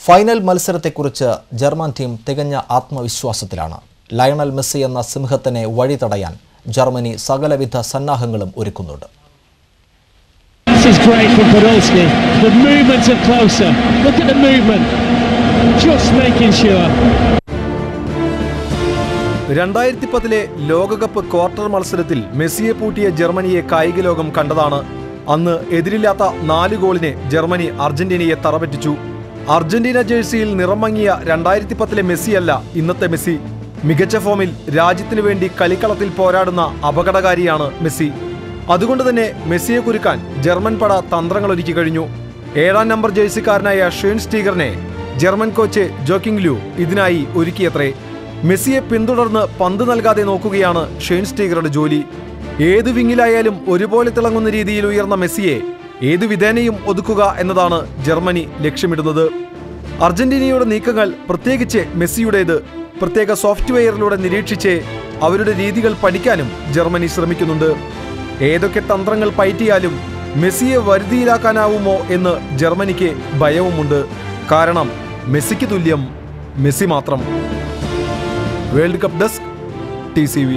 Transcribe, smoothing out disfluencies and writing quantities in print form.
Final മത്സരത്തെക്കുറിച്ച് German team തികഞ്ഞ ആത്മവിശ്വാസത്തിലാണ്. Lionel Messi എന്ന സിംഹത്തിനെ വഴിതടയാൻ ജർമ്മനി സകലവിധ സന്നാഹങ്ങളും ഒരുക്കുന്നുണ്ട്. This is great from Podolski. The movements are closer. Look at the movement. Just making sure. 2010 ലോകകപ്പ് quarter മത്സരത്തിൽ മെസ്സിയെ പൂട്ടിയ ജർമ്മനിയെ കായിക ലോകം കണ്ടതാണ്. അന്ന് എതിരില്ലാത്ത 4 ഗോളിന് ജർമ്മനി അർജന്റീനയെ തറപറ്റിച്ചു. അർജന്റീന ജേഴ്സിയിൽ നിറമങ്ങിയ 2010 മെസ്സിയല്ല ഇന്നത്തെ മെസ്സി. മികച്ച ഫോമിൽ രാജ്യത്തിനു വേണ്ടി കളിക്കളത്തിൽ പോരാടുന്ന അപകടകാരിയാണ് മെസ്സി. അതുകൊണ്ട് തന്നെ മെസ്സിയെ കുരുക്കാൻ ജർമ്മൻ പട തന്ത്രങ്ങളൊരുക്കി കഴിഞ്ഞു. 7-ാം നമ്പർ ജേഴ്സിക്കാരനായ ഷ്വൈൻസ്റ്റീഗറിനെ ജർമ്മൻ കോച്ച് ജോക്കിംഗ് ലൂ ഇതിനായി ഒരുക്കിയത്രേ. മെസ്സിയെ പിന്തുടർന്ന് പന്ത് നൽകാതെ നോക്കുകയാണ് ഷ്വൈൻസ്റ്റീഗറുടെ ജോലി. ഏത് വിങ്ങിലായാലും ഒരുപോലെ തിളങ്ങുന്ന രീതിയിൽ ഉയർന്ന മെസ്സിയെ ഏതു വിധേനയും ഒതുക്കുക എന്നതാണ് ജർമ്മനി ലക്ഷ്യമിടുന്നത്. അർജന്റീനയുടെ നീക്കങ്ങൾ, പ്രത്യേകിച്ച് മെസ്സിയുടേത്, പ്രത്യേക സോഫ്റ്റ്വെയറിലൂടെ നിരീക്ഷിച്ച് അവരുടെ രീതികൾ പഠിക്കാനും ജർമ്മനി ശ്രമിക്കുന്നുണ്ട്. ഏതൊക്കെ തന്ത്രങ്ങൾ പയറ്റിയാലും മെസ്സിയെ വരുതിയിലാക്കാനാവുമോ എന്ന് ജർമ്മനിക്ക് ഭയവുമുണ്ട്. കാരണം മെസ്സിക്ക് തുല്യം മെസ്സി മാത്രം. World cup desk TCV.